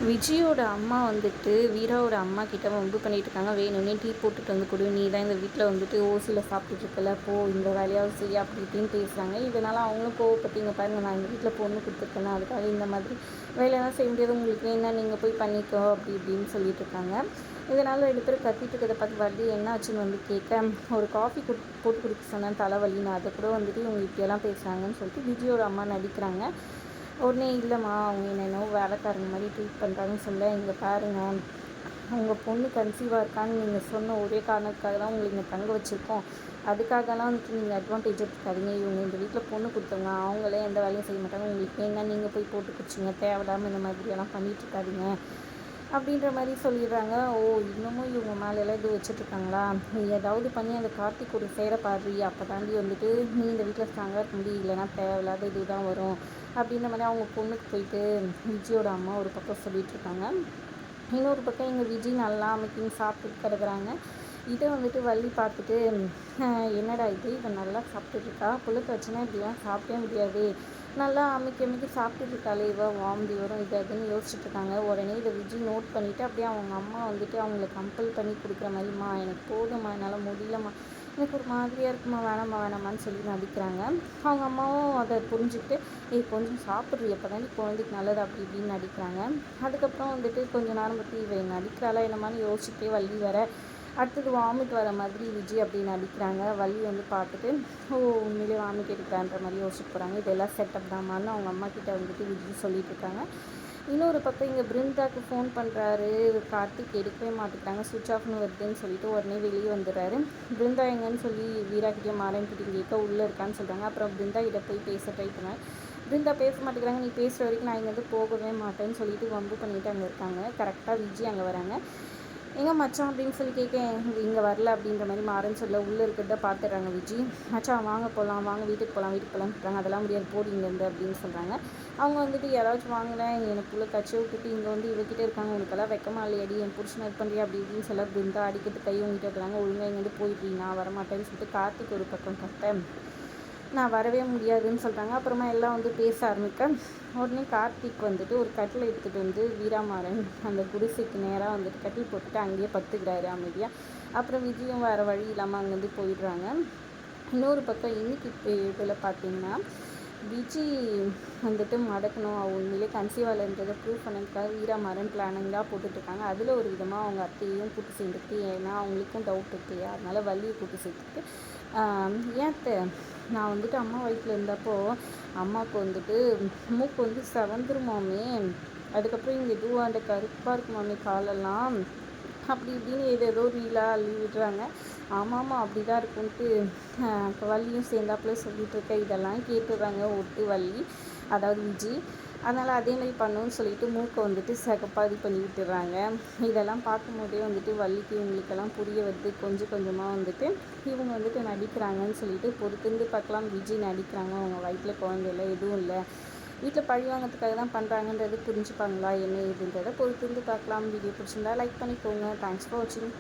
விஜயோட அம்மா வந்துட்டு வீராவோட அம்மா கிட்ட வம்பு பண்ணிட்டு இருக்காங்க. வேணும்னே டீ போட்டுட்டு வந்து கொடு, நீ தான் இந்த வீட்டில் வந்துட்டு ஓசியில் சாப்பிட்டுட்டு இருக்கல, போ இந்த வேலையாவது செய்ய அப்படி இப்படின்னு பேசுகிறாங்க. இதனால் அவங்களும் கோவப்பட்டு, இங்கே பாருங்கள் நான் எங்கள் வீட்டில் பொண்ணு கொடுத்துருக்கேன்னா அதுக்காக இந்த மாதிரி வேலையெல்லாம் செய்ய முடியாது, உங்களுக்கு வேணா நீங்கள் போய் பண்ணிக்கோ அப்படி இப்படின்னு சொல்லிட்டு இருக்காங்க. இதனால் 2 பேரும் கத்திட்டு இருக்கிறத பார்த்து வள்ளி என்ன ஆச்சுன்னு வந்து கேட்க, ஒரு காஃபி போட்டு குடிக்க சொன்னேன் தலைவலி, நான் அதை கூட வந்துட்டு இவங்க இப்படியெல்லாம் பேசுகிறாங்கன்னு சொல்லிட்டு விஜயோட அம்மா நடிக்கிறாங்க. உடனே இல்லைம்மா அவங்க என்னென்னோ வேலைக்காரங்க மாதிரி ட்ரீட் பண்ணுறாங்கன்னு சொல்ல, இங்கே பாருங்கள் உங்கள் பொண்ணு கன்சீவாக இருக்கான்னு நீங்கள் சொன்ன ஒரே காரணத்துக்காக தான் உங்களுக்கு இங்கே தங்க வச்சுருக்கோம். அதுக்காகலாம் வந்துட்டு நீங்கள் அட்வான்டேஜ் எடுத்துக்காதீங்க. இவங்க இந்த வீட்டில் பொண்ணு கொடுத்தவங்க, அவங்களே எந்த வேலையும் செய்ய மாட்டாங்க. உங்களுக்கு வேணா நீங்கள் போய் போட்டு குடிச்சிங்க, தேவையில்லாமல் இந்த மாதிரியெல்லாம் பண்ணிகிட்ருக்காதீங்க அப்படின்ற மாதிரி சொல்லிடுறாங்க. ஓ இன்னமும் இவங்க மேலெல்லாம் இது வச்சுட்ருக்காங்களா, நீ ஏதாவது பண்ணி அந்த கார்த்திக் ஒரு சேர பாடுறி, அப்போ தாண்டி வந்துட்டு நீ இந்த வீட்டில் ஸ்ட்ராங்காக இருக்க முடியும், இல்லைனா தேவையில்லாத இது தான் வரும் அப்படின்ற மாதிரி அவங்க பொண்ணுக்கு போயிட்டு விஜயோட அம்மா ஒரு பக்கம் சொல்லிகிட்ருக்காங்க. இன்னொரு பக்கம் எங்கள் விஜய் நல்லா அமைக்கின்னு சாப்பிட்டுட்டு கிடக்குறாங்க. இதை வந்துட்டு வள்ளி பார்த்துட்டு, என்னடா இது இவன் நல்லா சாப்பிட்டுருக்கா, புழுக்க வச்சுன்னா இப்படிலாம் சாப்பிடவே முடியாது, நல்லா அமைக்க அமைக்க சாப்பிட்டுட்டு இருக்காளே இவ, வாந்தி வரும் இது அதுன்னு யோசிச்சுட்ருக்காங்க. உடனே இதை விஜய் நோட் பண்ணிவிட்டு அப்படியே அவங்க அம்மா வந்துட்டு அவங்கள கம்பல் பண்ணி கொடுக்குற மாதிரிம்மா எனக்கு போதும்மா, என்னால் முடியலம்மா, எனக்கு ஒரு மாதிரியாக இருக்குமா, வேணாம்மான்னு சொல்லி நடிக்கிறாங்க. அவங்க அம்மாவும் அதை புரிஞ்சுக்கிட்டு, கொஞ்சம் சாப்பிட்றி அப்போ தான் குழந்தைக்கு நல்லது அப்படி இப்படின்னு நடிக்கிறாங்க. அதுக்கப்புறம் வந்துட்டு கொஞ்சம் நேரம் பற்றி இவன் நடிக்கிறாளா என்னமான்னு யோசிச்சுட்டே வள்ளி வர, அடுத்தது வாமிட் வர மாதிரி விஜய் அப்படி நடிக்கிறாங்க. வள்ளி வந்து பார்த்துட்டு, ஓ உண்மையிலே வாமிட் எடுக்கிறான்ற மாதிரி யோசிச்சுட்டு போகிறாங்க. இதெல்லாம் செட்டப் தான்மான்னு அவங்க அம்மா கிட்ட வந்துட்டு விஜய் சொல்லிட்டு இருக்காங்க. இன்னொரு பக்கம் இங்கே பிருந்தாவுக்கு ஃபோன் பண்ணுறாரு கார்த்திக், எடுக்கவே மாட்டேங்கிறாங்க, சுவிட்ச் ஆஃப்னு வருதுன்னு சொல்லிட்டு உடனே வெளியே வந்துடுறாரு. பிருந்தா எங்கன்னு சொல்லி வீராக்கிட்டே மாறன்கிட்ட கேட்க உள்ளே இருக்கான்னு சொல்கிறாங்க. அப்புறம் பிருந்தா கிட்ட போய் பேச ட்ரை பண்ணேன். பிருந்தா பேச மாட்டேங்கிறாங்க, நீ பேசுகிற வரைக்கும் நான் இங்கேருந்து போகவே மாட்டேன்னு சொல்லிட்டு வம்பு பண்ணிவிட்டு அங்கே இருக்காங்க. கரெக்டாக விஜய் அங்கே வராங்க. எங்கே மச்சான் அப்படின்னு சொல்லி கேட்க, இங்கே வரல அப்படின்ற மாதிரி மாறன்னு சொல்ல உள்ளே இருக்கிறத பார்த்துடுறாங்க விஜய். மச்சான் வாங்க போகலாம், வாங்க வீட்டுக்கு போகலான்னு சொல்கிறாங்க. அதெல்லாம் முடியாது, போடி இங்கேருந்து அப்படின்னு சொல்கிறாங்க. அவங்க வந்துட்டு யாராச்சும் வாங்கினேன் எனக்குள்ளே கட்சி விட்டுட்டு இங்கே வந்து இவக்கிட்டே இருக்காங்க, உனக்கெல்லாம் வெக்கமா இல்லையடி, என் புருஷனை இது பண்ணுறியா அப்படி இப்படின்னு சொல்ல பிருந்தா அடிக்கிட்டு கை வாங்கிட்டு இருக்கிறாங்க. ஒழுங்காக இங்கேருந்து போயிட்டு நான் வரமாட்டேன்னு சொல்லிட்டு கார்த்திக் ஒரு பக்கம் கட்டேன், நான் வரவே முடியாதுன்னு சொல்கிறாங்க. அப்புறமா எல்லாம் வந்து பேச ஆரம்பிக்க, உடனே கார்த்திக் வந்துட்டு ஒரு கட்டில் எடுத்துகிட்டு வந்து வீராமாறன் அந்த குடிசைக்கு நேராக வந்துட்டு கட்டில் போட்டுட்டு அங்கேயே பத்துக்கிறாரு அமைதியாக. அப்புறம் விஜயும் வேறு வழி இல்லாமல் அங்கேருந்து போயிடுறாங்க. இன்னொரு பக்கம் இன்னைக்கு இதில் பார்த்தீங்கன்னா விஜய் வந்துட்டு மடக்கணும், அவங்க உண்மையிலே கன்சீவாலன்றதை ப்ரூவ் பண்ணதுக்காக வீராமாறன் பிளானிங்காக போட்டுட்ருக்காங்க. அதில் ஒரு விதமாக அவங்க அத்தையும் கூட்டு சேர்ந்துட்டு, ஏன்னா அவங்களுக்கும் டவுட் இருக்குது, அதனால் வள்ளியை கூட்டு சேர்த்துட்டு, ஏன் நான் வந்துட்டு அம்மா வயிற்றில் இருந்தப்போ அம்மாவுக்கு வந்துட்டு மூக்கு வந்து செவந்துருமாமே, அதுக்கப்புறம் இங்கே இதுவும் அந்த கருப்பாக இருக்குமாமே காலெல்லாம் அப்படி இப்படின்னு ஏதோ ரீலாக அள்ளி விடுறாங்க. ஆமாம் அப்படி தான் இருக்குன்ட்டு இப்போ வள்ளியும் சேர்ந்தாப்புல சொல்லிகிட்டு இருக்க, இதெல்லாம் கேட்டுடுறாங்க ஒட்டு வள்ளி, அதாவது விஜய். அதனால் அதேமாதிரி பண்ணணும்னு சொல்லிட்டு மூக்கை வந்துட்டு இது பண்ணி விட்டுறாங்க. இதெல்லாம் பார்க்கும்போதே வந்துட்டு வள்ளிக்கு இவங்களுக்கெல்லாம் புரிய வருது. கொஞ்சம் கொஞ்சமாக வந்துட்டு இவங்க வந்துட்டு நடிக்கிறாங்கன்னு சொல்லிட்டு பொறுத்திருந்து பார்க்கலாம். விஜய் நடிக்கிறாங்க, அவங்க வயிற்றில் குழந்தை இல்லை எதுவும் இல்லை, வீட்டில் பழி வாங்கிறதுக்காக தான் பண்ணுறாங்கன்றது புரிஞ்சுப்பாங்களா என்ன ஏதுன்றதை பொறுத்திருந்து பார்க்கலாம். வீடியோ பிடிச்சிருந்தா லைக் பண்ணிக்கோங்க. தேங்க்ஸ் ஃபார் வாட்சிங்.